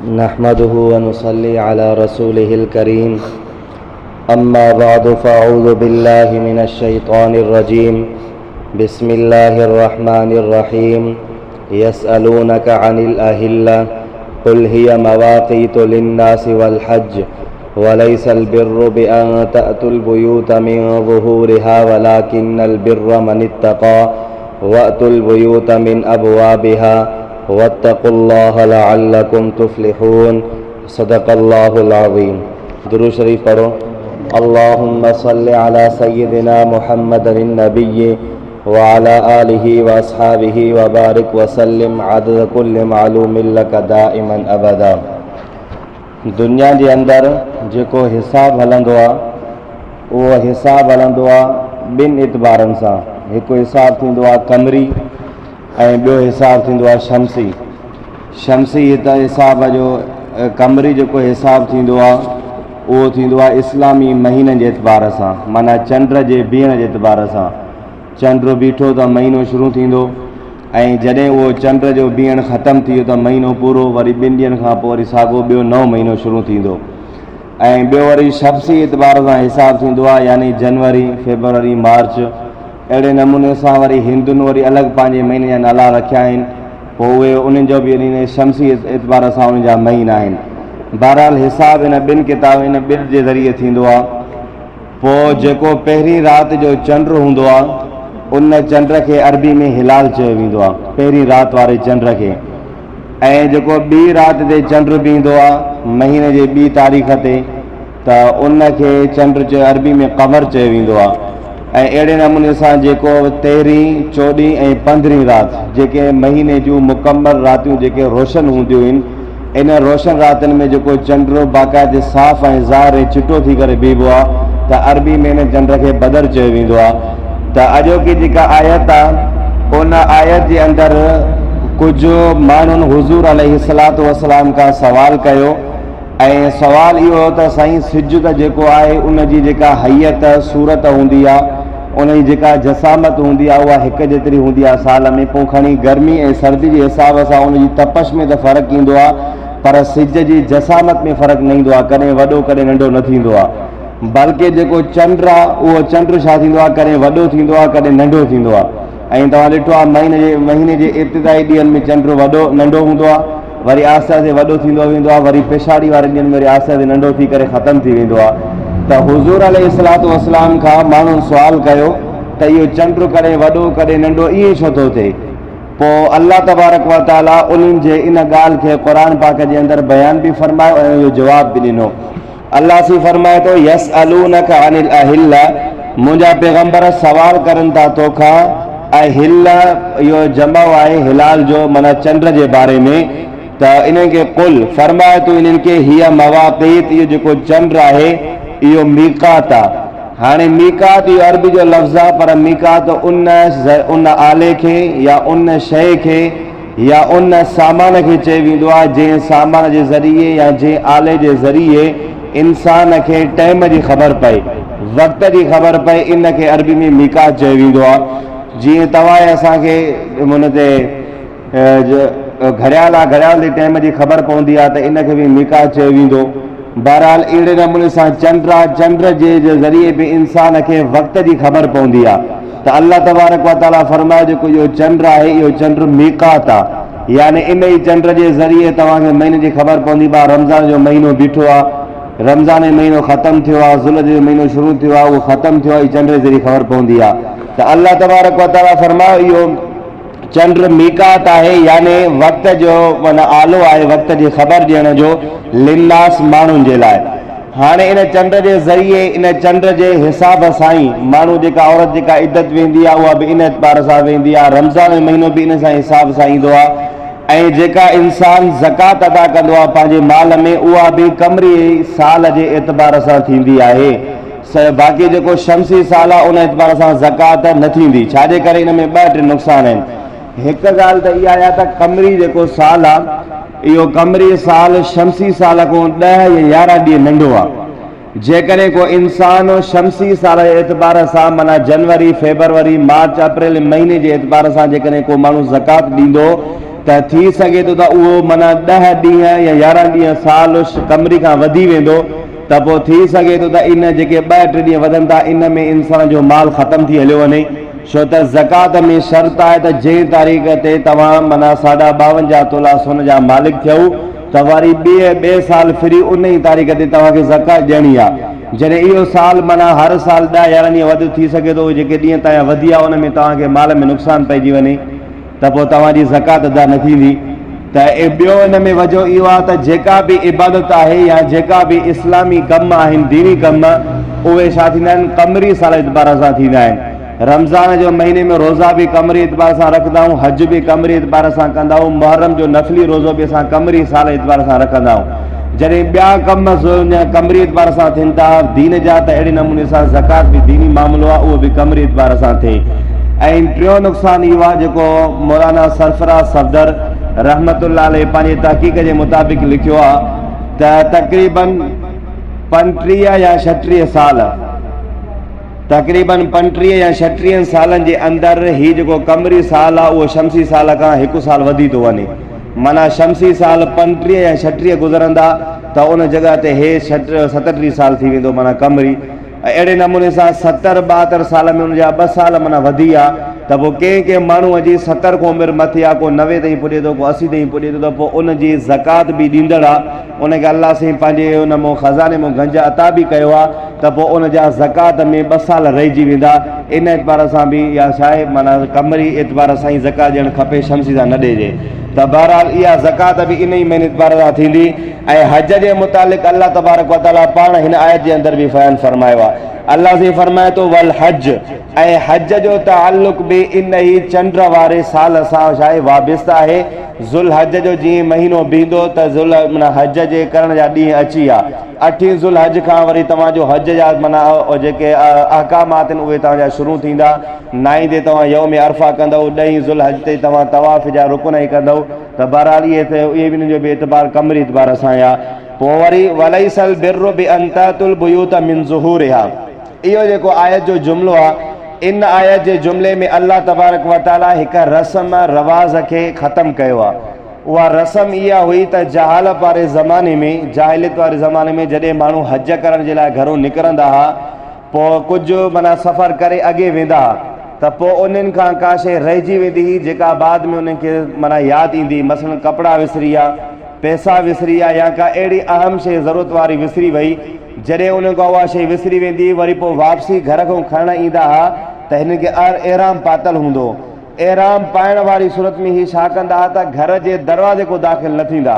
नहमदुहु व नुसल्ली अला रसूलिहिल करीम। अम्मा बाद फ़अऊज़ु बिल्लाहि मिनश शैतानिर रजीम। बिस्मिल्लाहिर रहमानिर रहीम। यसअलूनका अनिल अहिल्ला कुल हिया मवाक़ीतु लिन्नासि वल हज्ज वलैसल बिर्रु बिअन तअतुल बुयूत मिन ज़ुहूरिहा वलाकिन्नल बिर्र मनित्तक़ा वअतुल बुयूत मिन अबवाबिहा वत्तक़ुल्लाह लअल्लकुम तुफ़्लिहून। सदक़ल्लाहुल अज़ीम। दुरूद शरीफ पढ़ो। अल्लाहुम्मा सल्लि अला सय्यिदिना मुहम्मदिन नबिय्यि व अला आलिहि व अस्हाबिहि व बारिक व सल्लिम अदद कुल्लि मालूमिन लक दाइमन अबदा। दुनिया जे अंदर जेको हिसाब हलंदो आहे उहो हिसाब हलंदो आहे ॿिनि एतबारनि सां। हिकु हिसाब थींदो आहे कमरी ऐं ॿियो हिसाब थींदो आहे शमसी। शमसी हिसाब जो कमरी जेको हिसाब थींदो आहे उहो थींदो आहे इस्लामी महीननि जे एतबार सां, माना चंड जे बीहण जे एतबार सां। चंड बीठो त महीनो शुरू थींदो ऐं जॾहिं उहो चंड जो बीहण ख़तमु थी वियो त महीनो पूरो, वरी ॿिनि ॾींहंनि खां पोइ वरी साॻियो ॿियो नओं महीनो शुरू थींदो। ऐं ॿियो वरी शमसी एतबार सां हिसाब थींदो आहे, यानी जनवरी, फेबरवरी, मार्च। अहिड़े नमूने सां वरी हिंदुनि वरी अलॻि पंहिंजे महीने जा नाला रखिया आहिनि, पोइ उहे उन्हनि जो बि इन शमसी एतबार सां उन जा महीना आहिनि। बहरहाल हिसाब इन ॿिनि किताब इन ॿिनि जे ज़रिए थींदो आहे। पोइ जेको पहिरीं राति जो चंड हूंदो आहे उन चंड खे अरबी में हिलाल चयो वेंदो आहे, पहिरीं राति वारे चंड खे। ऐं जेको ॿी राति ते चंड बीहंदो आहे महीने जे ॿी तारीख़ ते त उन खे चंड चयो अरबी में क़मर चयो वेंदो आहे। ऐं अहिड़े नमूने सां जेको 13, 14 ऐं 15 राति जेके महीने जूं मुकमल रातियूं जेके रोशन हूंदियूं आहिनि, इन रोशन रातियुनि में जेको चंड बाक़ाइदे साफ़ ऐं ज़ाहिर ऐं चिटो थी करे बीहबो आहे त अरबी में इन चंड खे बदर चयो वेंदो आहे। त अॼोकी जेका आयत आहे उन आयत जे अंदरि कुझु माण्हुनि हुज़ूर अलैहिस्सलातु वस्सलाम खां सवाल कयो ऐं सवाल इहो हो त साईं सिज त जेको आहे उन जी जेका हैयत सूरत हूंदी आहे, उन जी जेका जसामत हूंदी आहे उहा हिकु जेतिरी हूंदी आहे साल में। पोइ खणी गर्मी ऐं सर्दी जे हिसाब सां उन जी तपश में त फ़र्क़ु ईंदो आहे, पर सिज जी जसामत में फ़र्क़ु न ईंदो आहे, कॾहिं वॾो कॾहिं नंढो न थींदो आहे। बल्कि जेको चंड आहे उहो चंड छा थींदो आहे, कॾहिं वॾो थींदो आहे कॾहिं नंढो थींदो आहे। ऐं तव्हां ॾिठो आहे महीने जे इब्तिदाई ॾींहंनि में चंड वॾो नंढो हूंदो आहे, वरी आहिस्ते आहिस्ते वॾो थींदो वेंदो आहे, वरी पिछाड़ी वारे ॾींहंनि में वरी आहिस्ते आहिस्ते नंढो थी करे ख़तमु थी वेंदो आहे। त हुज़ूर अलैहिस्सलातु वस्सलाम खां माण्हुनि सुवाल कयो त इहो चंड कॾहिं वॾो कॾहिं नंढो ईअं छो थो थिए। पोइ अल्लाह तबारक व तआला उन्हनि जे इन ॻाल्हि खे क़ुरान पाक जे अंदरि बयान बि फरमायो ऐं इहो जवाब बि ॾिनो। अल्लाह सी फरमाए थो यसअलूनका अनिल अहिल्ला, मुंहिंजा पैगम्बर सवाल करनि था तोखां अहिल्ला, इहो जमा आहे हिलाल जो, माना चंड जे बारे में। त इन्हनि खे कुल फरमाए थो इन्हनि खे हीअ मवाक़ीत, इहो जेको चंड आहे इहो मीक़ात आहे। हाणे मीक़ात इहो अरबी जो लफ़्ज़ आहे, पर मीक़ात उन आले खे या उन शइ खे या उन सामान खे चयो वेंदो आहे जंहिं सामान जे ज़रिए या जंहिं आले जे ज़रिए इंसान खे टाइम जी ख़बर पए, वक़्त जी ख़बर पए, इन खे अरबी में मीक़ात चयो वेंदो आहे। जीअं तव्हां असांखे हुन ते घड़ियाल आहे, घड़ियाल जे टाइम जी ख़बर पवंदी आहे त इन खे बि मीक़ात चयो वेंदो। बहरहाल अहिड़े नमूने सां चंड आहे, चंड जे ज़रिए बि इंसान खे वक़्त जी ख़बर पवंदी आहे। त अल्लाह तबारक व तआला फरमाए जेको इहो चंड आहे इहो चंड मीक़ात आहे, यानी इन ई चंड जे ज़रिए तव्हांखे महीने जी ख़बर पवंदी। रमज़ान जो महीनो बीठो आहे, रमज़ान जो महीनो ख़तमु थियो आहे, ज़ुल्हज जो महीनो शुरू थियो आहे, उहो ख़तमु थियो आहे, चंड जे ज़रिए ख़बर पवंदी आहे। त अल्लाह तबारक व तआला फरमायो इहो चंड मीक़ात आहे, यानी वक़्त जो माना आलो आहे, वक़्त जी ख़बर ॾियण जो लिन्नास माण्हुनि जे लाइ। हाणे इन चंड जे ज़रिए इन चंड जे हिसाब सां ई माण्हू जेका औरत जेका इद्दत वेंदी आहे उहा बि इन एतबार सां वेंदी आहे, रमज़ान जो महीनो बि इन सां हिसाब सां ईंदो आहे। ऐं जेका इंसान ज़कात अदा कंदो आहे पंहिंजे माल में उहा बि कमरी साल जे एतबार सां थींदी आहे। बाक़ी जेको शमसी साल आहे उन एतबार सां ज़कात न थींदी। छाजे करे इन में ॿ टे नुक़सान आहिनि। हिकु ॻाल्हि त इहा आहे त कमरी जेको साल आहे इहो कमरी साल शमसी साल खां 10 या 11 ॾींहं नंढो आहे। जेकॾहिं को इंसान शमसी साल जे एतबार सां माना जनवरी, फेबरवरी, मार्च, अप्रैल महीने जे एतबार सां जेकॾहिं को माण्हू ज़कात ॾींदो त थी सघे थो त उहो माना 10 ॾींहं या 11 ॾींहं साल कमरी खां वधी वेंदो त पोइ थी सघे थो त इन जेके 2-3 ॾींहं वधनि था इन में इंसान जो माल ख़तमु थी हलियो वञे। छो त ज़कात में शर्त आहे त जंहिं तारीख़ ते तव्हां माना 52.5 तोला सोन जा मालिक थियव त वरी ॿिए साल फ्री उन ई तारीख़ ते तव्हांखे ज़कात ॾियणी आहे। जॾहिं इहो साल माना हर साल 10-11 ॾींहं वधि थी सघे थो जेके ॾींहं तव्हांजा वधी आहे उन में तव्हांखे माल में नुक़सानु पइजी वञे त पोइ तव्हांजी ज़कात अदा न थींदी। त ॿियो इन में वजह इहो आहे त जेका बि इबादत आहे या जेका बि इस्लामी कम आहिनि दीनी कम उहे छा थींदा आहिनि कमरी साल एतबार सां थींदा आहिनि। रमज़ान जो महीने में रोज़ा भी कमरी एतबार सां रखंदा आहियूं, हज भी कमरी एतबार सां कंदा आहियूं, मुहर्रम जो नफ़ली रोज़ो भी असां कमरी साल एतबार सां रखंदा आहियूं। जॾहिं ॿिया कम कमरी एतबार सां थियनि था दीन जा त अहिड़े नमूने सां ज़कात भी दीनी मामिलो आहे उहो भी कमरी एतबार सां थिए। ऐं टियों नुक़सानु इहो आहे जेको मौलाना सरफराज सफ़दर रहमतुल्लाह अलैह पंहिंजे तहक़ीक़ जे मुताबिक़ लिखियो आहे त तक़रीबन 35 या 36 साल तक़रीबन 35 या 36 सालनि जे अंदरि ही जेको कमरी साल आहे उहो शमसी साल खां 1 साल वधी थो वञे। माना शमसी साल 35 या 36 गुज़रंदा त उन जॻह ते हे 37 साल थी वेंदो माना कमरी। अहिड़े नमूने सां 70-72 साल में उनजा 2 साल माना वधी आहे त पोइ कंहिं माण्हूअ जी 70 खां उमिरि मथे आहे, को 90 ताईं पुॼे थो, को 80 ताईं पुॼे थो त पोइ उनजी ज़कात बि ॾींदड़ आहे। उनखे अल्लाह साईं पंहिंजे उन मां ख़ज़ाने मां गंज अता बि कयो आहे त पोइ उनजा ज़कात में 2 साल रहिजी वेंदा। इन एतबार सां बि या छा आहे माना कमरी एतबार सां ई ज़कात ॾियणु खपे, शमसी सां न ॾिजे। त बहरहाल इहा ज़कात बि इन ई महीने एतबार सां थींदी। ऐं हज जे मुतालिक़ अल्लाह तबारक व तआला पाण हिन आयत जे अंदरि बि बयानु फरमायो आहे। अल्लाह से फरमाए तो वल हज ऐं हज जो ताल्लुक़ भी इन ही चंड वारे साल सां छा आहे वाबिस्ता आहे। ज़ुल हज जो जीअं महीनो बींदो त ज़ुल माना हज जे करण जा ॾींहं अची विया। 8 ज़ुल हज खां वरी तव्हांजो हज जा माना जेके अहकामात आहिनि उहे तव्हांजा शुरू थींदा। 9 ते तव्हां यौम अरफा कंदव, 10 ज़ुल हज ते तव्हां तवाफ़ जा रुकन ई कंदव। त बहरहाल इहे बि जो बि एतबार कमरी एतबार सां आहे। पोइ वरी वलैसल बिर्रु बि अंतातुल बुयूत मिन ज़ुहूरिहा, इहो जेको आयत जो जुमिलो आहे इन आयत जे जुमिले में अल्लाह तबारक व तआला हिकु रस्म रवाज़ खे ख़तमु कयो आहे। उहा रस्म इहा हुई त जहालत वारे ज़माने में जाहिलियत वारे ज़माने में जॾहिं माण्हू हज करण जे लाइ घरों निकिरंदा हुआ पोइ कुझु माना सफ़र करे अॻे वेंदा त पोइ उन्हनि खां का शइ रहिजी वेंदी हुई जेका बाद में उन्हनि खे माना यादि ईंदी। मसलन कपिड़ा विसरी विया, पैसा विसरी विया या का अहिड़ी अहम शइ ज़रूरत वारी विसरी वई। जॾहिं उन खां उहा शइ विसरी वेंदी वरी पोइ वापसी घर खां खणणु ईंदा हुआ त हिन खे एराम पातल हूंदो। एराम पाइण वारी सूरत में ही छा कंदा हुआ त घर जे दरवाज़े को दाख़िल न थींदा।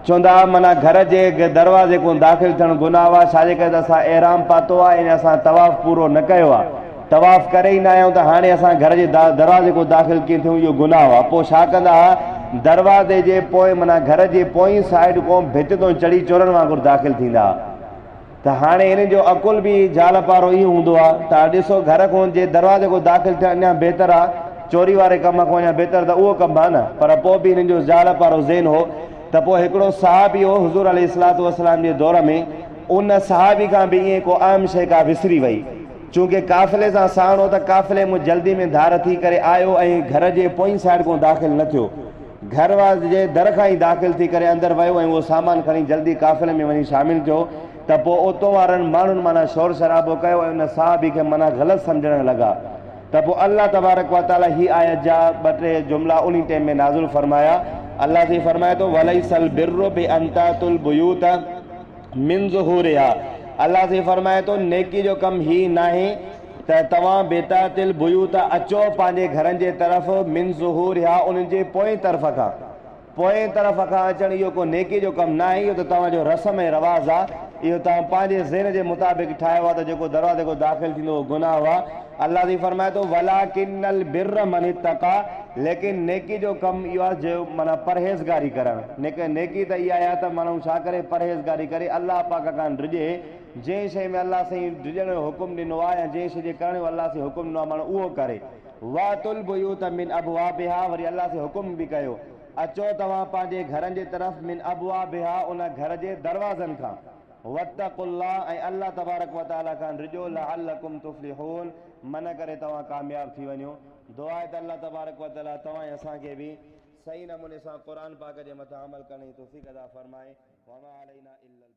चवंदा माना घर जे दरवाज़े को दाख़िल थियणु गुनाह आहे। छाजे करे त असां एराम पातो आहे ऐं असां तवाफ़ पूरो न कयो आहे, तवाफ़ करे ई न आहियूं त हाणे असां घर जे दरवाज़े को दाख़िल कीअं थियूं, इहो गुनाह आहे। पोइ छा कंदा हुआ दरवाज़े जे पोइ माना घर जे पोइ साइड खां भित तो चढ़ी चोरनि वांगुरु दाख़िल थींदा। त हाणे हिन जो अकुल बि ज़ाल पारो इहो हूंदो आहे त ॾिसो घर खां जे दरवाज़े को दाख़िल थियणु अञा बहितर आहे, चोरी वारे कम खां अञा बहितर त उहो कमु आहे न। पर पोइ बि हिननि जो ज़ाल पारो ज़हन हो त पोइ हिकिड़ो सहाबी हो हुज़ूर अलैहिस्सलातु वस्सलाम जे दौर में, उन सहाबी खां बि ईअं को अहम शइ का विसरी वई। चूंकि काफ़िले सां साण हो त काफ़िले में जल्दी में धार थी करे आयो ऐं घर जे पोइ साइड खां दाख़िल न थियो, घर जे दर खां ई दाख़िल थी करे अंदरि वियो ऐं उहो सामान खणी जल्दी काफ़िले में वञी शामिल थियो। त पोइ उतां वारनि माण्हुनि माना शोर शराबो कयो ऐं उन सहाबी खे माना ग़लति सम्झणु लॻा। त पोइ अल्लाह तबारक व तआला ही आयत जा 2-3 जुमिला उन टाइम में नाज़िल फरमाया। अल्लाह से फरमाए थो वलैसल बिर्रु बि अंतातुल बुयूत मिन ज़ुहूरिहा, अल्लाह से फरमाए थो नेकी जो कमु ही नाहे त तव्हां बेतातिल बुयूत अचो पंहिंजे घरनि जे तरफ़ मिन ज़ुहूरिहा, उन्हनि जे पोएं तरफ़ खां, पोएं तरफ़ खां अचणु इहो को नेकी जो कमु न आहे। इहो त तव्हांजो रस्म ऐं रवाज़ आहे। इहो तव्हां पंहिंजे ज़हन जे मुताबिक़ ठाहियो आहे त जेको दरवाज़े को दाख़िल थींदो उहो गुनाह हुआ। अल्लाह जी फरमाए थो वलाकिन्नल बिर्र मन इत्तक़ा, लेकिन नेकी जो कमु इहो आहे जो माना परहेज़गारी करणु। नेकी त इहा आहे त माण्हू छा करे परहेज़गारी करे अल्लाह पाक खां डिॼे। जंहिं शइ में अल्लाह साईं डिॼण जो हुकुम ॾिनो आहे या जंहिं शइ जे करण जो अल्लाह साईं हुकुम ॾिनो आहे माण्हू उहो करे। वातुल बुयूत मिन अबवाबिहा, वरी अल्लाह साईं हुकुम बि कयो अचो तव्हां पंहिंजे घरनि जे तरफ़ मिन अबवाबिहा, उन घर जे दरवाज़नि खां। वत्तकुल्लाह, ऐं अल्लाह तबारक व तआला खां डिॼो लअल्लकुम तुफ्लिहून, मन करे तव्हां कामयाब थी वञो। दुआ आहे त अल्लाह तबारक व तआला तव्हां असांखे बि सही नमूने सां क़ुरान पाक जे मथां अमल करण जी तौफ़ीक़ अता फ़रमाए। वमा अलैना इल्लल